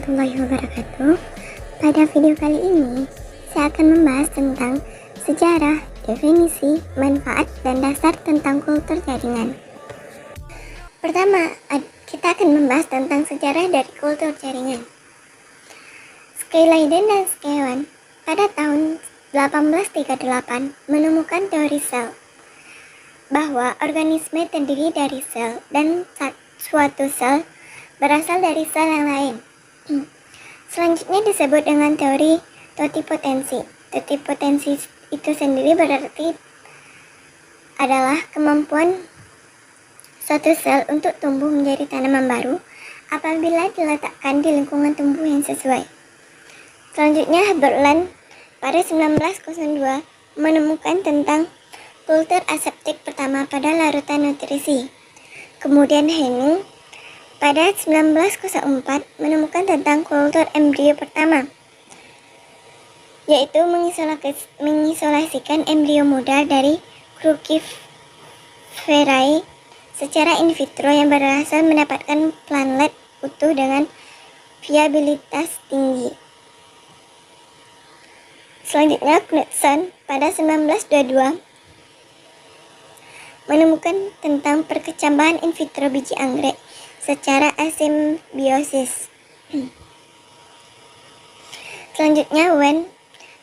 warahmatullahi wabarakatuh. Pada video kali ini, saya akan membahas tentang sejarah, definisi, manfaat, dan dasar tentang kultur jaringan. Pertama, kita akan membahas tentang sejarah dari kultur jaringan. Skyleiden dan Skewan pada tahun 1838 menemukan teori sel, bahwa organisme terdiri dari sel dan suatu sel berasal dari sel yang lain. Selanjutnya disebut dengan teori totipotensi. Totipotensi itu sendiri berarti adalah kemampuan suatu sel untuk tumbuh menjadi tanaman baru apabila diletakkan di lingkungan tumbuh yang sesuai. Selanjutnya Berland pada 1902 menemukan tentang kultur aseptik pertama pada larutan nutrisi. Kemudian Henning pada 1904 menemukan tentang kultur embrio pertama, yaitu mengisolasikan embrio muda dari Cruciferae secara in vitro yang berhasil mendapatkan planlet utuh dengan viabilitas tinggi. Selanjutnya Knudsen pada 1922 menemukan tentang perkecambahan in vitro biji anggrek secara asimbiosis. Selanjutnya Wen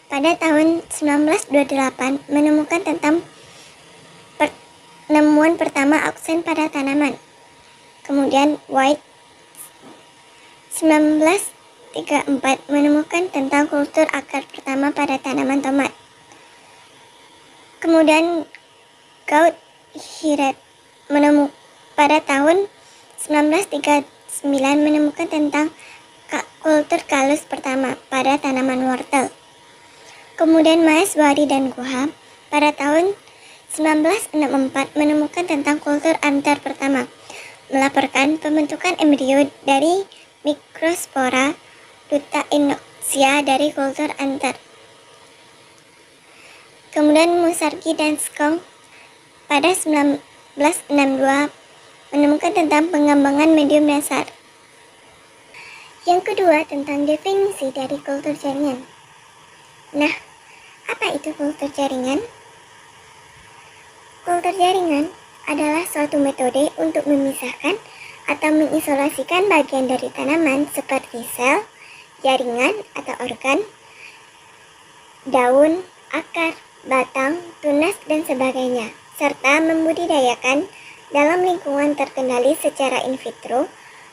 pada tahun 1928 menemukan tentang penemuan pertama auksin pada tanaman. Kemudian White 1934 menemukan tentang kultur akar pertama pada tanaman tomat. Kemudian Goudhiret pada tahun 1939 menemukan tentang kultur kalus pertama pada tanaman wortel. Kemudian Maheswari dan Guha pada tahun 1964 menemukan tentang kultur antar pertama, melaporkan pembentukan embrio dari mikrospora duta inoxia dari kultur antar. Kemudian Musargi dan Skong pada 1962 menemukan tentang pengembangan medium dasar. Yang kedua tentang definisi dari kultur jaringan. Nah, apa itu kultur jaringan? Kultur jaringan adalah suatu metode untuk memisahkan atau mengisolasikan bagian dari tanaman seperti sel, jaringan atau organ, daun, akar, batang, tunas, dan sebagainya, serta membudidayakan dalam lingkungan terkendali secara in vitro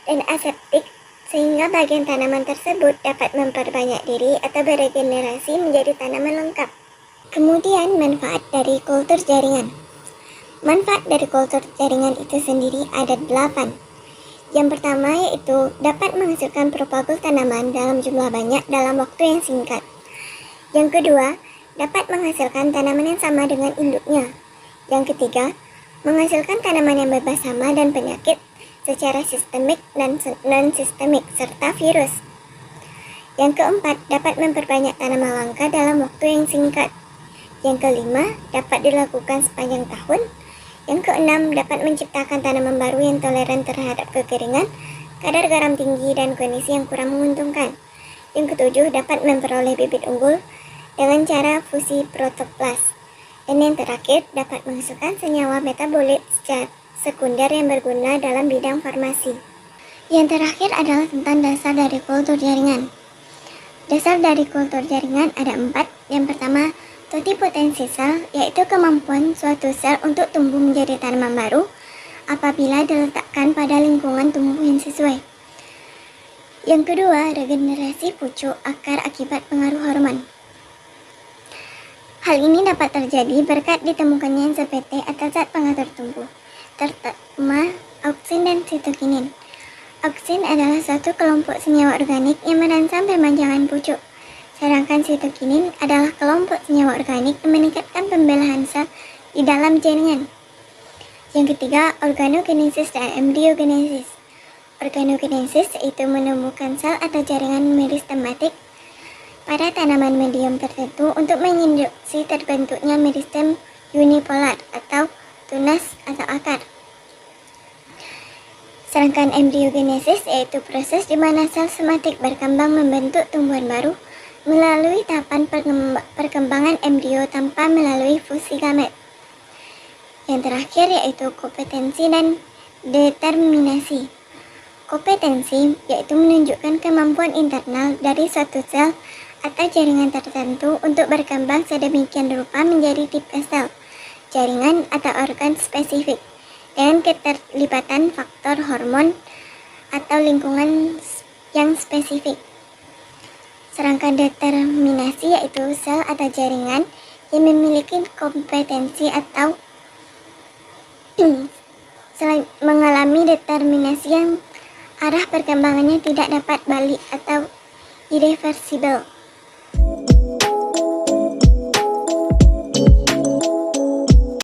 dan aseptik sehingga bagian tanaman tersebut dapat memperbanyak diri atau beregenerasi menjadi tanaman lengkap. Kemudian manfaat dari kultur jaringan. Manfaat dari kultur jaringan itu sendiri ada 8. Yang pertama yaitu dapat menghasilkan propagul tanaman dalam jumlah banyak dalam waktu yang singkat. Yang kedua, dapat menghasilkan tanaman yang sama dengan induknya. Yang ketiga, menghasilkan tanaman yang bebas hama dan penyakit secara sistemik dan non-sistemik serta virus. Yang keempat, dapat memperbanyak tanaman langka dalam waktu yang singkat. Yang kelima, dapat dilakukan sepanjang tahun. Yang keenam, dapat menciptakan tanaman baru yang toleran terhadap kekeringan, kadar garam tinggi, dan kondisi yang kurang menguntungkan. Yang ketujuh, dapat memperoleh bibit unggul dengan cara fusi protoplas. Dan yang terakhir, dapat menghasilkan senyawa metabolit sekunder yang berguna dalam bidang farmasi. Yang terakhir adalah tentang dasar dari kultur jaringan. Dasar dari kultur jaringan ada 4. Yang pertama, totipotensi sel, yaitu kemampuan suatu sel untuk tumbuh menjadi tanaman baru apabila diletakkan pada lingkungan tumbuh yang sesuai. Yang kedua, regenerasi pucuk akar akibat pengaruh hormon. Hal ini dapat terjadi berkat ditemukannya ZPT atau zat pengatur tumbuh, terutama auksin dan sitokinin. Auksin adalah suatu kelompok senyawa organik yang merangsang perpanjangan pucuk, sedangkan sitokinin adalah kelompok senyawa organik yang meningkatkan pembelahan sel di dalam jaringan. Yang ketiga, organogenesis dan embryogenesis. Organogenesis yaitu menemukan sel atau jaringan meristematik pada tanaman medium tertentu untuk menginduksi terbentuknya meristem unipolar atau tunas atau akar. Sedangkan embryogenesis yaitu proses di mana sel somatik berkembang membentuk tumbuhan baru melalui tahapan perkembangan embrio tanpa melalui fusi gamet. Yang terakhir yaitu kompetensi dan determinasi. Kompetensi yaitu menunjukkan kemampuan internal dari suatu sel atau jaringan tertentu untuk berkembang sedemikian rupa menjadi tipe sel, jaringan atau organ spesifik dengan keterlibatan faktor hormon atau lingkungan yang spesifik. Sedangkan determinasi yaitu sel atau jaringan yang memiliki kompetensi atau mengalami determinasi yang arah perkembangannya tidak dapat balik atau irreversible.